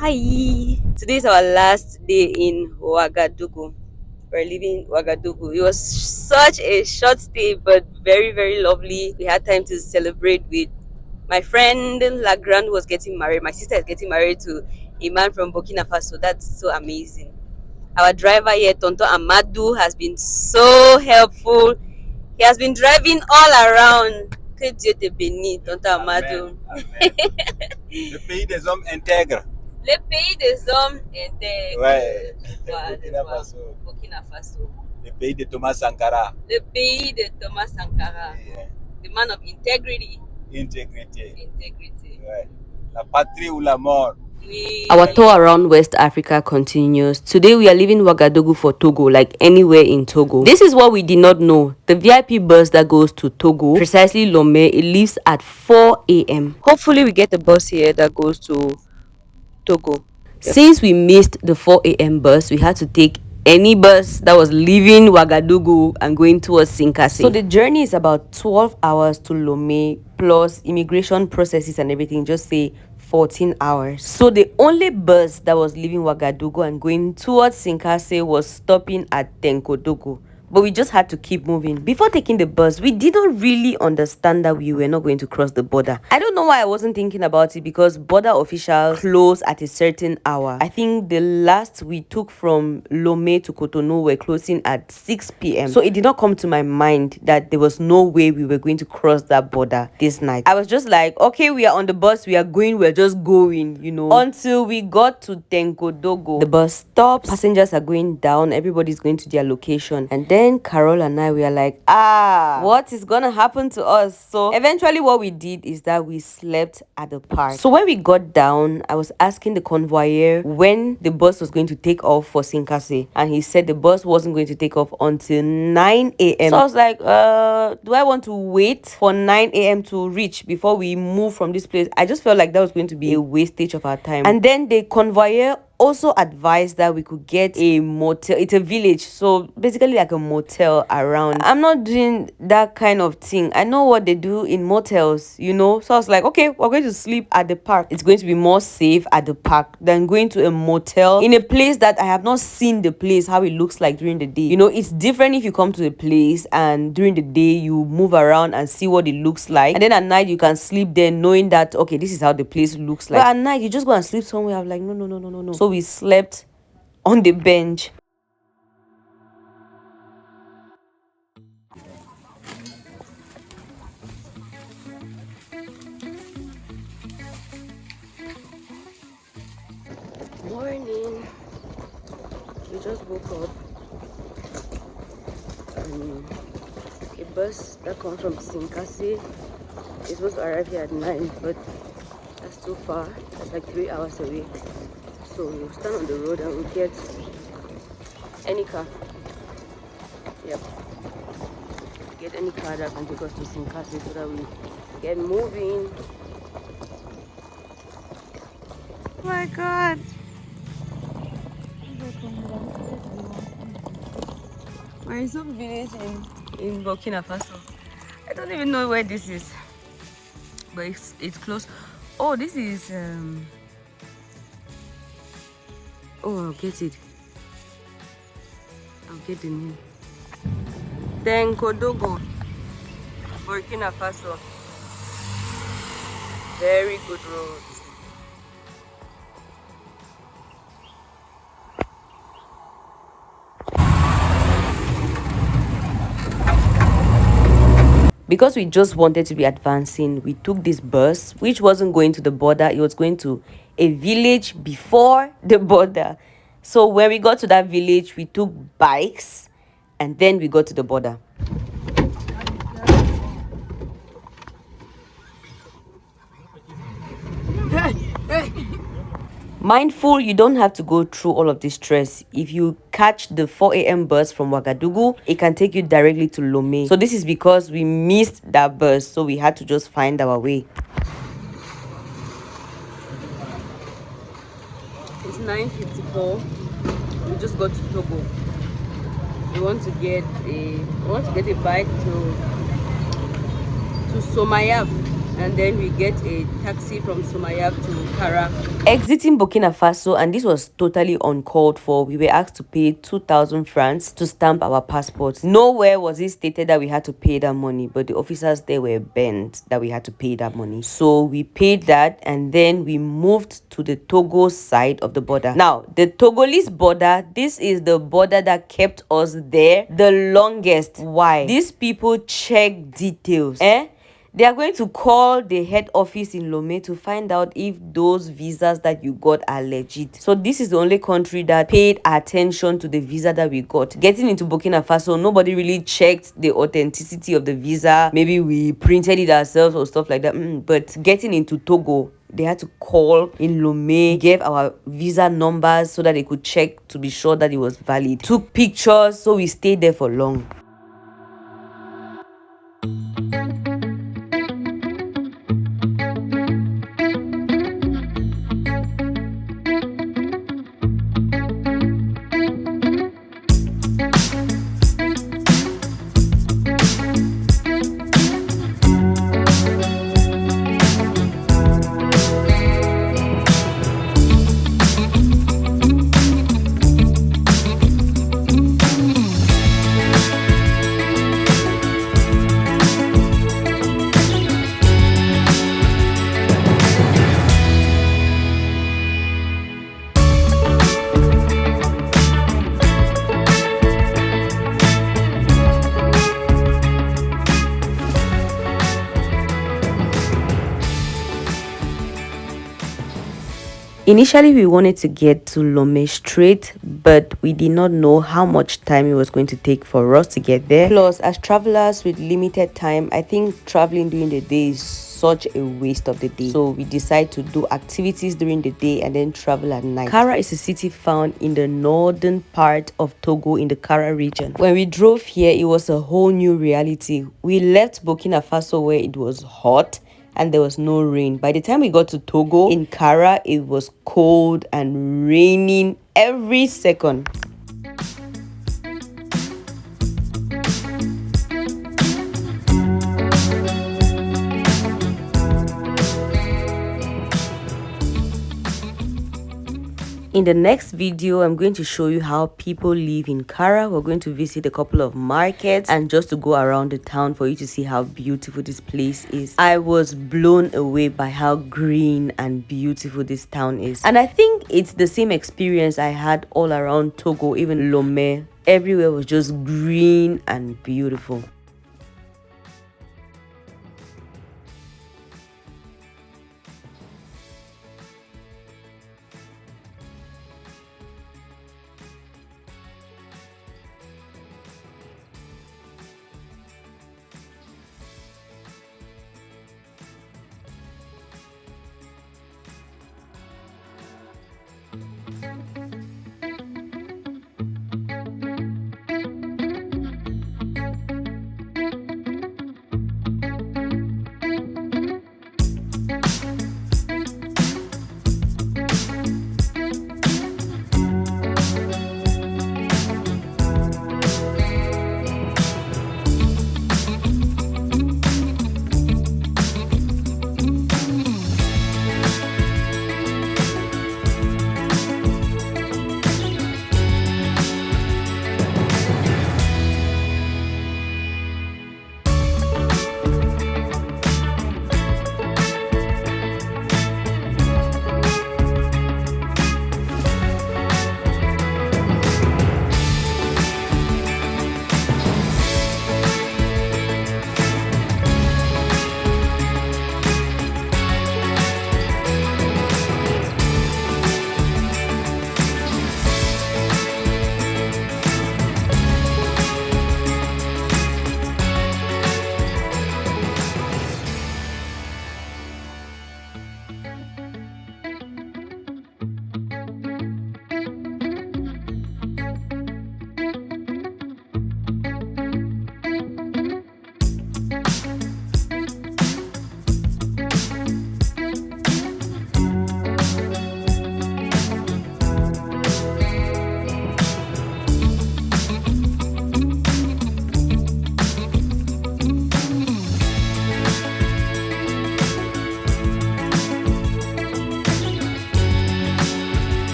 Hi, today is our last day in Ouagadougou. We're leaving Ouagadougou. It was such a short stay, but very, very lovely. We had time to celebrate with my friend Lagrand, who was getting married. My sister is getting married to a man from Burkina Faso. That's so amazing. Our driver here, Tonto Amadou, has been so helpful. He has been driving all around. Que Dieu te bénisse, Tonto Amadou. Amen. Le pays des hommes intègres. Le pays des hommes intègres. Ouais. Voilà, Burkina Faso. Burkina Faso. Le pays de Thomas Sankara. Le pays de Thomas Sankara. Yeah. The man of integrity. Intégrité. Integrity. Ouais. La patrie ou la mort. Our tour around West Africa continues. Today we are leaving Ouagadougou for Togo, like anywhere in Togo. This is what we did not know. The VIP bus that goes to Togo, precisely Lomé, it leaves at 4 a.m. Hopefully we get the bus here that goes to Togo. Since we missed the 4 a.m. bus, we had to take any bus that was leaving Ouagadougou and going towards Sinkasi. So the journey is about 12 hours to Lomé, plus immigration processes and everything, just say 14 hours. So the only bus that was leaving Ouagadougou and going towards Sinkase was stopping at Tenkodogo. But we just had to keep moving. Before taking the bus, we didn't really understand that we were not going to cross the border. I don't know why I wasn't thinking about it, because border officials close at a certain hour. I think the last we took from Lomé to Cotonou were closing at 6 p.m. So it did not come to my mind that there was no way we were going to cross that border this night. I was just like, okay, we are on the bus, we are going, we're just going, you know. Until we got to Tenkodogo, the bus stops, passengers are going down, everybody's going to their location. And then Carol and I were like, what is gonna happen to us? So eventually what we did is that we slept at the park. So when we got down, I was asking the convoyeur when the bus was going to take off for Sinkase, and he said the bus wasn't going to take off until 9 a.m. So I was like, do I want to wait for 9 a.m. to reach before we move from this place? I just felt like that was going to be a wastage of our time. And then the convoyeur also advised that we could get a motel. It's a village, so basically like a motel around. I'm not doing that kind of thing. I know what they do in motels, you know. So I was like, okay, we're going to sleep at the park. It's going to be more safe at the park than going to a motel in a place that I have not seen the place, how it looks like during the day. You know, it's different if you come to a place and during the day you move around and see what it looks like, and then at night you can sleep there knowing that, okay, this is how the place looks like. But at night you just go and sleep somewhere. I'm like, no. So we slept on the bench. Morning. We just woke up. A bus that comes from Sinkasi is supposed to arrive here at 9, but that's too far. That's like 3 hours away. So we'll stand on the road and we'll get any car. Yep. Get any car that can take us to Sinkasi so that we get moving. Oh my god! We're in some village in Burkina Faso. I don't even know where this is, but it's close. Oh, this is oh, I'll get it. I'll get the name. Tenkodogo, Burkina Faso. Very good roads. Because we just wanted to be advancing, we took this bus, which wasn't going to the border. It was going to a village before the border. So when we got to that village, we took bikes and then we got to the border. Mindful, you don't have to go through all of this stress. If you catch the 4 a.m. bus from Ouagadougou, it can take you directly to Lomé. So this is because we missed that bus, so we had to just find our way. It's 9:54. We just got to Togo. We want to get a bike to Somayab. and then we get a taxi from Somayab to Kara. Exiting Burkina Faso, and this was totally uncalled for. We were asked to pay 2,000 francs to stamp our passports. Nowhere was it stated that we had to pay that money, but the officers there were bent that we had to pay that money. So we paid that, and then we moved to the Togo side of the border. Now, the Togolese border, this is the border that kept us there the longest. Why? These people check details. They are going to call the head office in Lomé to find out if those visas that you got are legit. So this is the only country that paid attention to the visa that we got. Getting into Burkina Faso, nobody really checked the authenticity of the visa. Maybe we printed it ourselves or stuff like that. But getting into Togo, they had to call in Lomé, gave our visa numbers so that they could check to be sure that it was valid. Took pictures, so we stayed there for long. Initially, we wanted to get to Lomé straight, but we did not know how much time it was going to take for us to get there. Plus, as travelers with limited time, I think traveling during the day is such a waste of the day. So we decided to do activities during the day and then travel at night. Kara is a city found in the northern part of Togo in the Kara region. When we drove here, it was a whole new reality. We left Burkina Faso where it was hot and there was no rain. By the time we got to Togo in Kara, it was cold and raining every second. In the next video, I'm going to show you how people live in Kara. We're going to visit a couple of markets and just to go around the town for you to see how beautiful this place is. I was blown away by how green and beautiful this town is. And I think it's the same experience I had all around Togo, even Lomé. Everywhere was just green and beautiful.